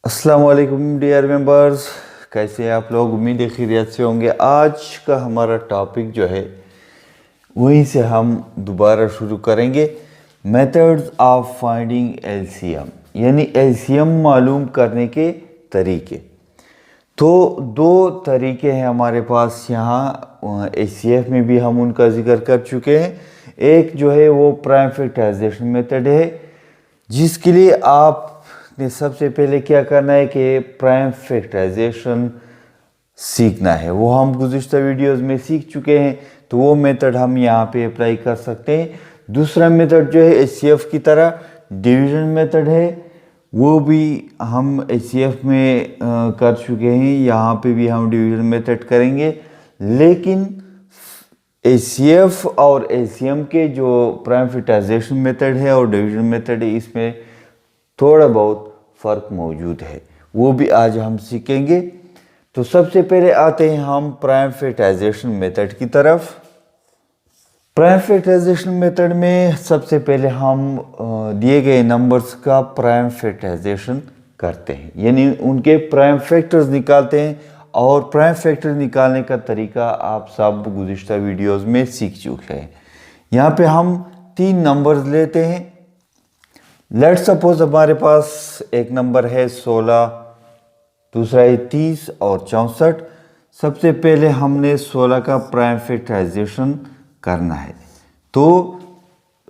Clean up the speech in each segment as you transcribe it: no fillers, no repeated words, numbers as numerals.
अस्सलाम वालेकुम dear members, कैसे हैं आप लोग। उम्मीद है खैरियत से होंगे। आज का हमारा टॉपिक जो है वहीं से हम दोबारा शुरू करेंगे। मेथड्स ऑफ फाइंडिंग एलसीएम, यानी एलसीएम मालूम करने के तरीके। तो दो तरीके हैं हमारे पास यहाँ। एचसीएफ में भी हम उनका जिक्र कर चुके हैं। एक जो है वो प्राइम फैक्टराइजेशन मेथड है, जिसके लिए आपने सबसे पहले क्या करना है कि प्राइम फैक्टराइजेशन सीखना है। वो हम गुज़िश्ता वीडियोस में सीख चुके हैं, तो वो मेथड हम यहाँ पे अप्लाई कर सकते हैं। दूसरा मेथड जो है एचसीएफ की तरह डिवीजन मेथड है, वो भी हम एचसीएफ में कर चुके हैं। यहाँ पे भी हम डिवीजन मेथड करेंगे, लेकिन एचसीएफ और एलसीएम के जो प्राइम फैक्टराइजेशन मेथड है और डिवीजन मेथड है, इसमें थोड़ा बहुत फ़र्क मौजूद है, वो भी आज हम सीखेंगे। तो सबसे पहले आते हैं हम प्राइम फैक्टराइजेशन मेथड की तरफ। प्राइम फैक्टराइजेशन मेथड में सबसे पहले हम दिए गए नंबर्स का प्राइम फैक्टराइजेशन करते हैं, यानी उनके प्राइम फैक्टर्स निकालते हैं। और प्राइम फैक्टर निकालने का तरीका आप सब गुज़िश्ता वीडियोस में सीख चुके हैं। यहाँ पे हम तीन नंबर्स लेते हैं। लेट्स सपोज हमारे पास एक नंबर है 16, दूसरा है 30 और 64। सबसे पहले हमने 16 का प्राइम फैक्टराइजेशन करना है। तो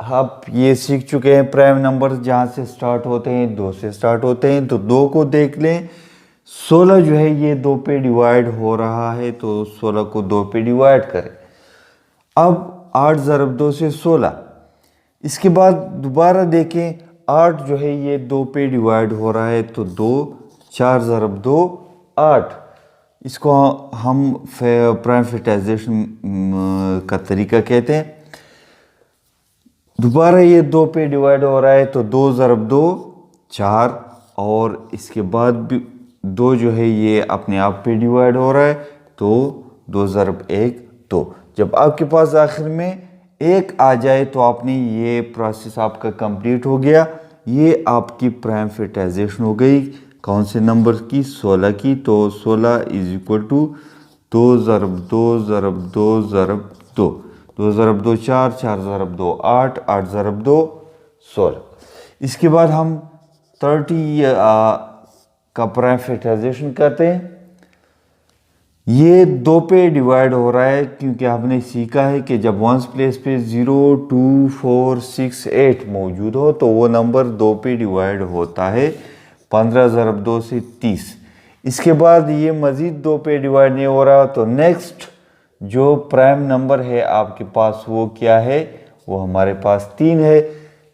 आप ये सीख चुके हैं प्राइम नंबर जहाँ से स्टार्ट होते हैं, 2 से स्टार्ट होते हैं। तो 2 को देख लें। 16 जो है ये 2 पे डिवाइड हो रहा है, तो 16 को 2 पे डिवाइड करें। अब 8 ज़रब 2 से 16। इसके बाद दोबारा देखें, 8 जो है ये 2 पे डिवाइड हो रहा है, तो 2, 4 ज़रब 2 8। इसको हम प्राइम फैक्टराइजेशन का तरीका कहते हैं। दोबारा ये 2 पे डिवाइड हो रहा है, तो 2 ज़रब 2 4, और इसके बाद भी 2 जो है ये अपने आप पे डिवाइड हो रहा है, तो 2 ज़रब 1 2। जब आपके पास आखिर में 1 आ जाए तो आपने ये प्रोसेस आपका कंप्लीट हो गया। ये आपकी प्राइम फैक्टराइजेशन हो गई। कौन से नंबर की? 16 की। तो 16 इज इक्वल टू 2 ज़रब 2 ज़रब 2 ज़रब 2, 2 ज़रब 2 4, 4 ज़रब 2 8, 8 ज़रब 2 16। इसके बाद हम 30 का प्राइम फैक्टराइजेशन करते हैं। ये 2 पे डिवाइड हो रहा है, क्योंकि हमने सीखा है कि जब वंस प्लेस पे 0 2 4 6 8 मौजूद हो तो वो नंबर 2 पे डिवाइड होता है। 15 ज़रब 2 से 30। इसके बाद ये मज़ीद 2 पे डिवाइड नहीं हो रहा, तो नेक्स्ट जो प्राइम नंबर है आपके पास वो क्या है? वो हमारे पास 3 है।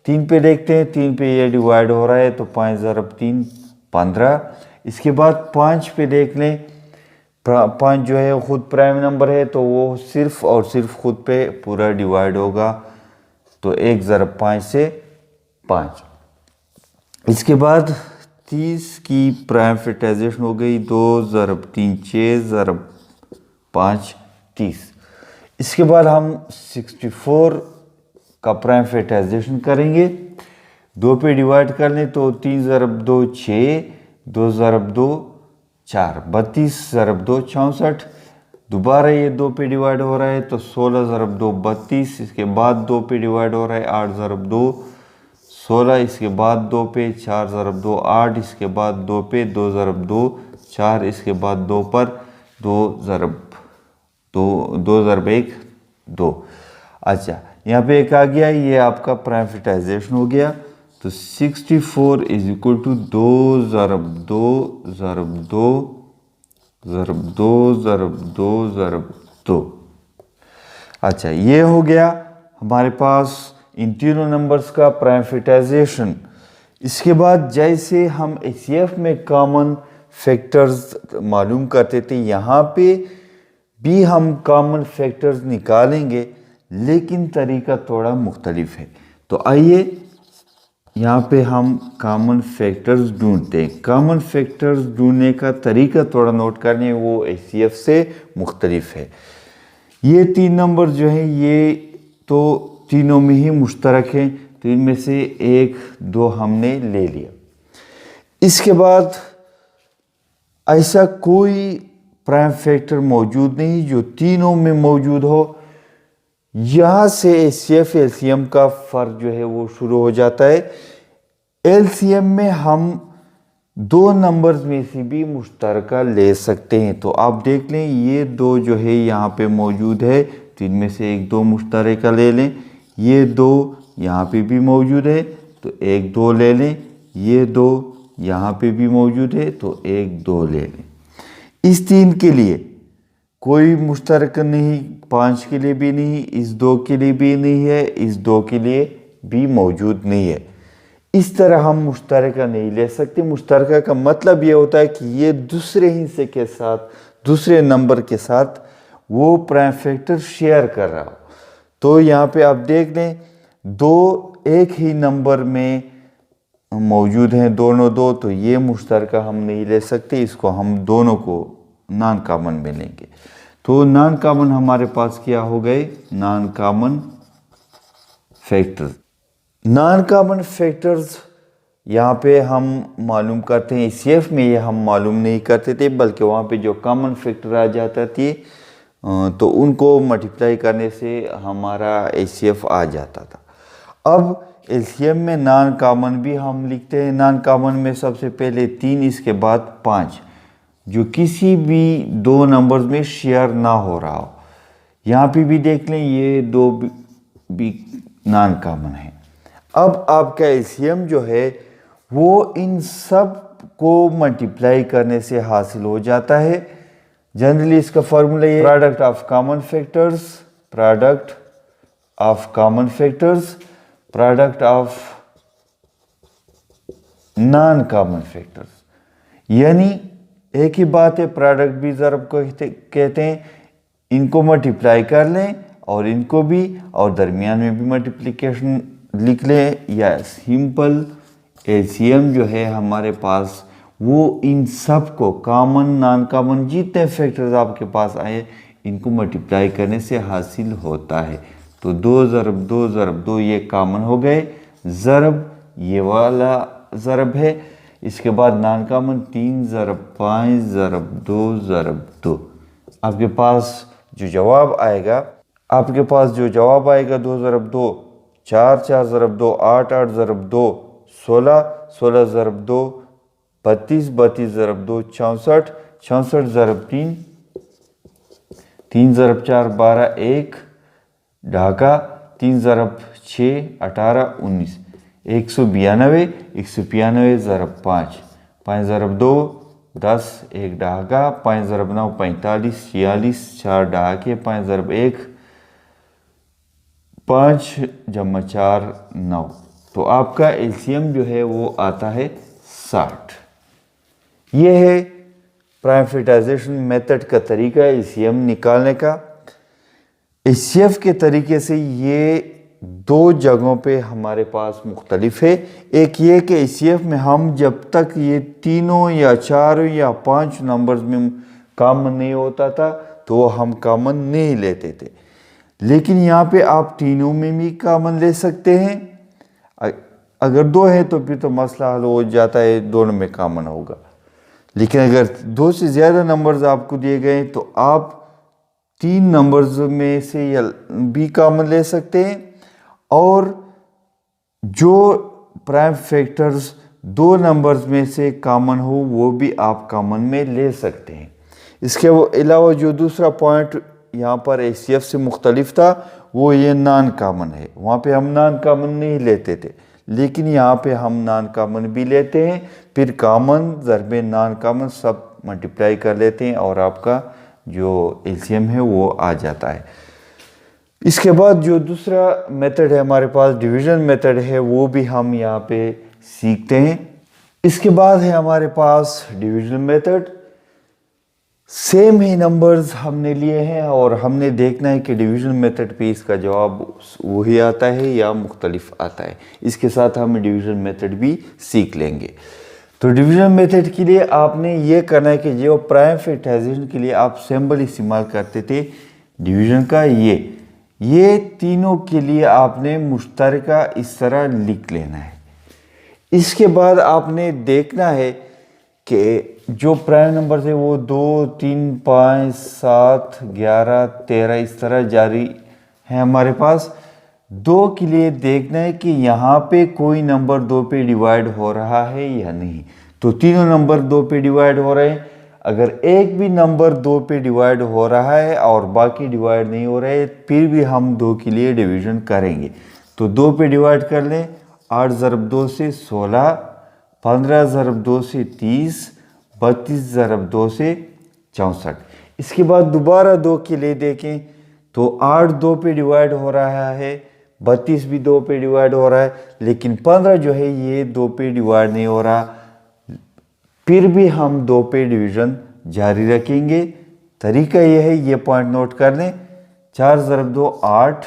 3 पे देखते हैं, 3 पे ये डिवाइड हो रहा है, तो 5 ज़रब 3 15। इसके बाद 5 पे देख लें। 5 जो है ख़ुद प्राइम नंबर है, तो वो सिर्फ और सिर्फ खुद पे पूरा डिवाइड होगा, तो 1 ज़रब 5 से 5। इसके बाद 30 की प्राइम फैक्टराइजेशन हो गई। 2 ज़रब 3 6 ज़रब 5 30। इसके बाद हम 64 का प्राइम फैक्टराइजेशन करेंगे। 2 पे डिवाइड कर लें, तो 3 ज़रब 2 6, 2 ज़रब 2 4, 32 ज़रब 2 64। दोबारा ये 2 पे डिवाइड हो रहा है, तो 16 ज़रब 2 32। इसके बाद 2 पे डिवाइड हो रहा है, 8 ज़रब 2 16। इसके बाद 2 पे 4 ज़रब 2 8। इसके बाद 2 पे 2 ज़रब 2 4। इसके बाद 2 पर 2 ज़रब 1 2। अच्छा, यहाँ पे एक आ गया, ये आपका प्राइम फैक्टराइजेशन हो गया। तो 64 इज इक्वल टू 2 ज़रब 2 ज़रब 2 ज़रब 2 ज़रब 2 ज़रब 2। अच्छा, ये हो गया हमारे पास इन तीनों नंबर्स का प्राइम फैक्टराइजेशन। इसके बाद जैसे हम एचसीएफ में कॉमन फैक्टर्स मालूम करते थे, यहाँ पे भी हम कॉमन फैक्टर्स निकालेंगे, लेकिन तरीका थोड़ा मुख्तलिफ है। तो आइए यहाँ पे हम कॉमन फैक्टर्स ढूंढते हैं। कॉमन फैक्टर्स ढूंढने का तरीका थोड़ा नोट करने, वो एचसीएफ से मुख्तलिफ है। ये 3 नंबर जो हैं ये तो तीनों में ही मुश्तरक हैं, तो इनमें से 1 2 हमने ले लिया। इसके बाद ऐसा कोई प्राइम फैक्टर मौजूद नहीं जो तीनों में मौजूद हो। यहाँ से एचसीएफ एलसीएम का फर्क जो है वो शुरू हो जाता है। एलसीएम में हम दो नंबर्स में से भी मुश्तरका ले सकते हैं। तो आप देख लें ये दो जो है यहाँ पे मौजूद है, तो इनमें से एक दो मुश्तरका ले लें। ये दो यहाँ पे भी मौजूद है तो एक दो ले लें। ये दो यहाँ पे भी मौजूद है तो एक दो ले लें। इस तीन के लिए कोई मुश्तरका नहीं, 5 के लिए भी नहीं, इस दो के लिए भी नहीं है, इस दो के लिए भी मौजूद नहीं है। इस तरह हम मुश्तरका नहीं ले सकते। मुश्तरका का मतलब ये होता है कि ये दूसरे हिस्से के साथ, दूसरे नंबर के साथ वो प्राइम फैक्टर शेयर कर रहा हो। तो यहाँ पे आप देख लें दो एक ही नंबर में मौजूद हैं, दोनों दो, तो ये मुश्तरका हम नहीं ले सकते। इसको हम दोनों को नॉन कॉमन में लेंगे। तो नॉन कॉमन हमारे पास क्या हो गए, non common factors. Non common factors यहाँ पे हम मालूम करते हैं। एचसीएफ में ये हम मालूम नहीं करते थे, बल्कि वहाँ पे जो कॉमन फैक्टर आ जाता थी तो उनको मल्टीप्लाई करने से हमारा एचसीएफ आ जाता था। अब एलसीएम में नॉन कॉमन भी हम लिखते हैं। नॉन कॉमन में सबसे पहले 3, इसके बाद 5, जो किसी भी दो नंबर्स में शेयर ना हो रहा हो। यहाँ पे भी देख लें ये दो भी नॉन कॉमन है। अब आपका एलसीएम जो है वो इन सब को मल्टीप्लाई करने से हासिल हो जाता है। जनरली इसका फॉर्मूला ये product of common factors, product of common factors, product of non common factors. यानी एक ही बात है, प्रोडक्ट भी ज़रब को कहते हैं। इनको मल्टीप्लाई कर लें और इनको भी, और दरमियान में भी मल्टीप्लिकेशन लिख लें, या सिंपल एलसीएम जो है हमारे पास वो इन सब को कॉमन नॉन कॉमन जितने फैक्टर्स आपके पास आए इनको मल्टीप्लाई करने से हासिल होता है। तो 2 ज़रब 2 ज़रब 2 ये कॉमन हो गए, ज़रब ये वाला ज़रब है। इसके बाद नॉन कॉमन 3 ज़रब 5 ज़रब 2 ज़रब 2। आपके पास जो जवाब आएगा, 2 ज़रब 2 4, 4 ज़रब 2 8, 8 ज़रब 2 16, 16 ज़रब 2 32, 32 ज़रब 2 64, 64 ज़रब 3, 3 ज़रब 4 12 1 ढाका, 3 ज़रब 6 18 19, 192, 192 ज़रब 5, 5 ज़रब 2 10 1 ढाका, 5 ज़रब 9 45 46 4 ढाके, 5 ज़रब 1 5 जमा 4 9। तो आपका एलसीएम जो है वो आता है 60। ये है प्राइम फैक्टराइजेशन मेथड का तरीका एलसीएम निकालने का। एचसीएफ के तरीके से ये दो जगहों पे हमारे पास मुख्तलिफ है। एक ये कि एचसीएफ में हम जब तक ये तीनों या चारों या 5 नंबर्स में कॉमन नहीं होता था तो हम कॉमन नहीं लेते थे, लेकिन यहाँ पे आप तीनों में भी कॉमन ले सकते हैं। अगर 2 है तो फिर तो मसला हल हो जाता है, दोनों में कॉमन होगा। लेकिन अगर 2 से ज़्यादा नंबर्स आपको दिए गए तो आप 3 नंबर्स में से या भी कॉमन ले सकते हैं, और जो प्राइम फैक्टर्स 2 नंबर्स में से कॉमन हो वो भी आप कॉमन में ले सकते हैं। इसके अलावा जो दूसरा पॉइंट यहाँ पर एचसीएफ से मुख्तलिफ था वो ये नॉन कॉमन है। वहाँ पे हम नॉन कॉमन नहीं लेते थे, लेकिन यहाँ पे हम नॉन कॉमन भी लेते हैं। फिर common ज़रबे non common sub multiply कर लेते हैं और आपका जो एलसीएम है वो आ जाता है। इसके बाद जो दूसरा मेथड है हमारे पास, डिवीज़न मेथड है, वो भी हम यहाँ पे सीखते हैं। इसके बाद है हमारे पास डिवीज़न मेथड। सेम ही नंबर्स हमने लिए हैं और हमने देखना है कि डिवीज़न मेथड पे इसका जवाब वही आता है या मुख्तलिफ आता है। इसके साथ हम डिवीज़न मेथड भी सीख लेंगे। तो डिवीज़न मेथड के लिए आपने ये करना है कि जो प्राइम फैक्टराइजेशन के लिए आप सिंबल इस्तेमाल करते थे डिवीज़न का, ये तीनों के लिए आपने मुश्तरका इस तरह लिख लेना है। इसके बाद आपने देखना है कि जो प्राइम नंबर है वो 2, 3, 5, 7, 11, 13 इस तरह जारी है हमारे पास। 2 के लिए देखना है कि यहाँ पे कोई नंबर 2 पे डिवाइड हो रहा है या नहीं। तो तीनों नंबर 2 पे डिवाइड हो रहे हैं। अगर एक भी नंबर 2 पे डिवाइड हो रहा है और बाकी डिवाइड नहीं हो रहे फिर भी हम 2 के लिए डिवीजन करेंगे। तो 2 पे डिवाइड कर लें। 8 ज़रब 2 से 16, 15 ज़रब 2 से 30, 32 ज़रब 2 से 64। इसके बाद दोबारा 2 के लिए देखें तो 8 2 पे डिवाइड हो रहा है, 32 भी 2 पे डिवाइड हो रहा है, लेकिन 15 जो है ये 2 पे डिवाइड नहीं हो रहा। फिर भी हम 2 पे डिवीजन जारी रखेंगे। तरीका यह है, ये पॉइंट नोट कर लें। 4 ज़रब 2 8।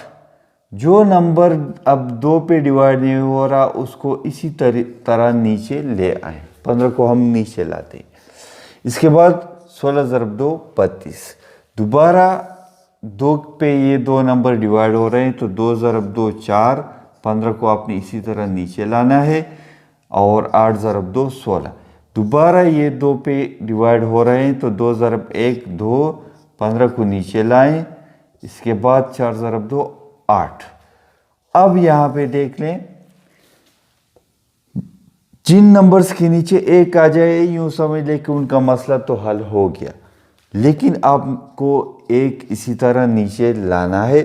जो नंबर अब 2 पे डिवाइड नहीं हो रहा उसको इसी तरह नीचे ले आए। 15 को हम नीचे लाते हैं। इसके बाद 16 ज़रब 2 32। दोबारा 2 पे ये 2 नंबर डिवाइड हो रहे हैं तो 2 ज़रब 2 4। 15 को आपने इसी तरह नीचे लाना है। और 8 ज़रब 2 16। दोबारा ये 2 पे डिवाइड हो रहे हैं तो 2 ज़रब 1 2। 15 को नीचे लाएं। इसके बाद 4 ज़रब 2 8। अब यहाँ पे देख लें, जिन नंबर्स के नीचे 1 आ जाए यूँ समझ लें कि उनका मसला तो हल हो गया, लेकिन आपको 1 इसी तरह नीचे लाना है।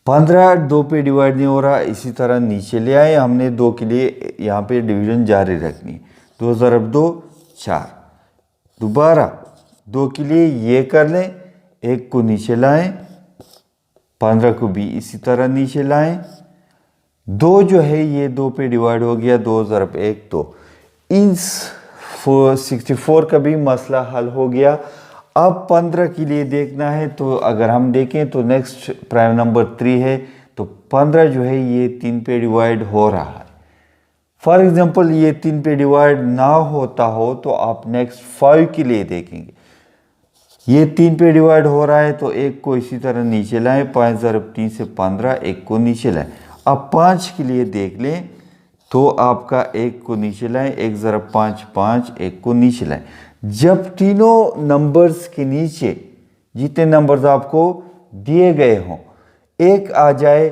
15 2 पे डिवाइड नहीं हो रहा, इसी तरह नीचे ले आए। हमने 2 के लिए यहाँ पे डिवीजन जारी रखनी। 2 ज़रब 2 4। दोबारा 2 के लिए ये कर लें, 1 को नीचे लाएं, 15 को भी इसी तरह नीचे लाएं। 2 जो है ये 2 पे डिवाइड हो गया, 2 ज़रब 1 2। इस 64 का भी मसला हल हो गया। अब 15 के लिए देखना है तो अगर हम देखें तो नेक्स्ट प्राइम नंबर 3 है, तो 15 जो है ये 3 पे डिवाइड हो रहा है। फॉर एग्जांपल ये 3 पे डिवाइड ना होता हो तो आप नेक्स्ट 5 के लिए देखेंगे। ये 3 पे डिवाइड हो रहा है तो 1 को इसी तरह नीचे लाएं। 5 ज़रब 3 से 15, 1 को नीचे लाएं। अब 5 के लिए देख लें तो आपका 1 को नीचे लाएं। 1 ज़रब 5 5, 1 को नीचे लाएं। जब तीनों नंबर्स के नीचे जितने नंबर्स आपको दिए गए हों 1 आ जाए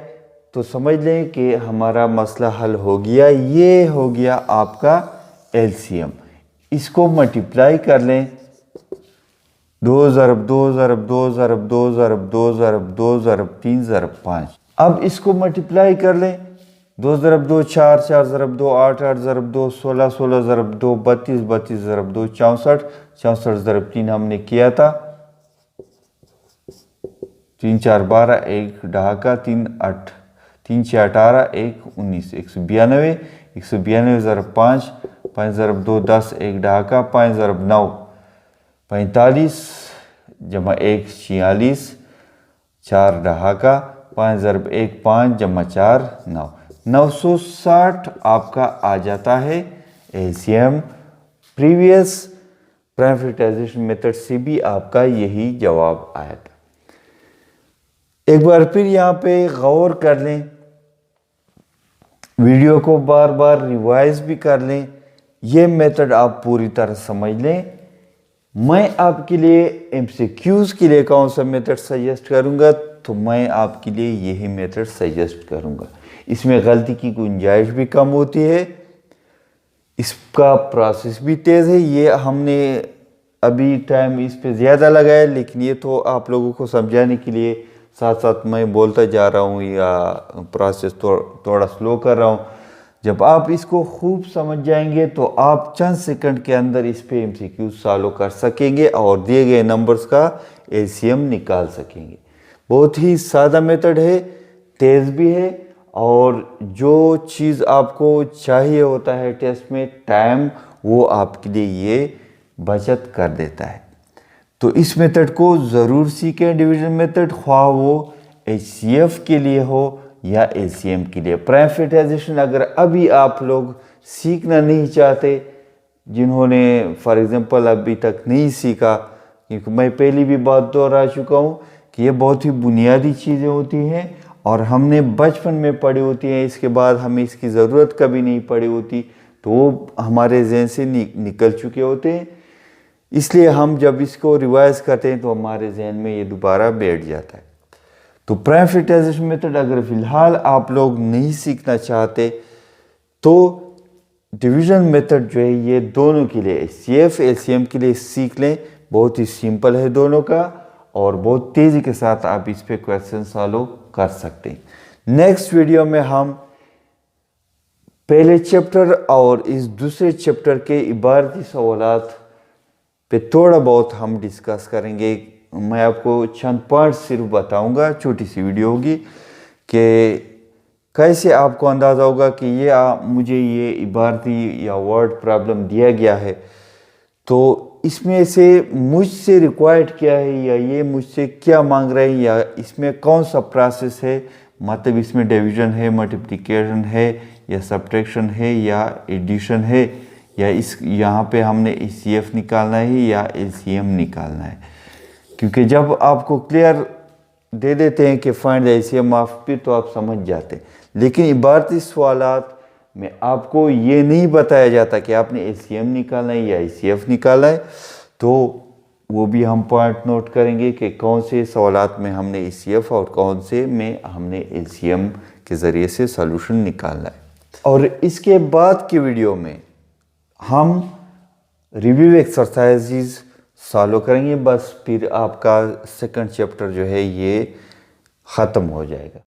तो समझ लें कि हमारा मसला हल हो गया। ये हो गया आपका एलसीएम। इसको मल्टीप्लाई कर लें। 2 ज़रब 2 ज़रब 2 ज़रब 2 ज़रब 2 ज़रब 2 ज़रब 3 ज़रब 5। अब इसको मल्टीप्लाई कर लें। 2 ज़रब 2 4, 4 ज़रब 2 8, 8 ज़रब 2 16, 16 ज़रब 2 32, 32 ज़रब 2 64, 64 ज़रब 3 हमने किया था। 3 4 12, 1 ढाका 3 8, 3 6 18, 1 19, 192, 192 ज़रब 5, 5 ज़रब 2 10, 1 ढाका 5 ज़रब 9 45, जमा 1 46, 4 ढाका 5 ज़रब 1 5, जमा 4 9, 960 आपका आ जाता है LCM. Previous prime factorization method से भी आपका यही जवाब आया था। एक बार फिर यहाँ पे गौर कर लें, वीडियो को बार बार रिवाइज भी कर लें। ये मेथड आप पूरी तरह समझ लें। मैं आपके लिए एमसीक्यूज के लिए कौन सा मेथड सजेस्ट करूँगा, तो मैं आपके लिए यही मेथड सजेस्ट करूँगा। इसमें गलती की गुंजाइश भी कम होती है, इसका प्रोसेस भी तेज़ है। ये हमने अभी टाइम इस पे ज़्यादा लगाया, लेकिन ये तो आप लोगों को समझाने के लिए साथ साथ मैं बोलता जा रहा हूँ या प्रोसेस थोड़ा स्लो कर रहा हूँ। जब आप इसको खूब समझ जाएंगे तो आप चंद सेकंड के अंदर इस पे एमसीक्यू सॉल्व कर सकेंगे और दिए गए नंबर्स का एलसीएम निकाल सकेंगे। बहुत ही सादा मेथड है, तेज़ भी है, और जो चीज़ आपको चाहिए होता है टेस्ट में टाइम, वो आपके लिए ये बचत कर देता है। तो इस मेथड को ज़रूर सीखें, डिवीजन मेथड, ख्वाह वो एचसीएफ के लिए हो या एलसीएम के लिए। प्राइम फैक्टराइजेशन अगर अभी आप लोग सीखना नहीं चाहते, जिन्होंने फॉर एग्जांपल अभी तक नहीं सीखा, क्योंकि मैं पहली भी बात दोहरा चुका हूँ कि ये बहुत ही बुनियादी चीज़ें होती हैं और हमने बचपन में पढ़ी होती हैं, इसके बाद हमें इसकी ज़रूरत कभी नहीं पड़ी होती। तो वो हमारे जहन से निकल चुके होते हैं, इसलिए हम जब इसको रिवाइज करते हैं तो हमारे जहन में ये दोबारा बैठ जाता है। तो प्राइम फैक्टराइजेशन मेथड अगर फ़िलहाल आप लोग नहीं सीखना चाहते तो डिवीज़न मेथड जो है ये दोनों के लिए HCF LCM के लिए सीख लें। बहुत ही सिंपल है दोनों का और बहुत तेज़ी के साथ आप इस पे क्वेश्चन सॉल्व कर सकते हैं। नेक्स्ट वीडियो में हम पहले चैप्टर और इस दूसरे चैप्टर के इबारती सवालात पे थोड़ा बहुत हम डिस्कस करेंगे। मैं आपको चंद पॉइंट सिर्फ बताऊंगा, छोटी सी वीडियो होगी कि कैसे आपको अंदाज़ा होगा कि ये मुझे ये इबारती या वर्ड प्रॉब्लम दिया गया है तो इसमें से मुझसे रिक्वायर्ड क्या है या ये मुझसे क्या मांग रहे हैं या इसमें कौन सा प्रोसेस है, मतलब इसमें डिवीज़न है, मल्टीप्लिकेशन है या सब्ट्रैक्शन है या एडिशन है या इस यहाँ पे हमने HCF निकालना है या LCM निकालना है। क्योंकि जब आपको क्लियर दे देते हैं कि find the LCM of P तो आप समझ जाते हैं, लेकिन इबारती सवालात में आपको ये नहीं बताया जाता कि आपने LCM निकालना है या HCF निकालना है। तो वो भी हम पॉइंट नोट करेंगे कि कौन से सवालात में हमने HCF और कौन से में हमने LCM के ज़रिए से सॉल्यूशन निकालना है। और इसके बाद की वीडियो में हम रिव्यू एक्सरसाइजेज सॉल्व करेंगे, बस फिर आपका सेकंड चैप्टर जो है ये ख़त्म हो जाएगा।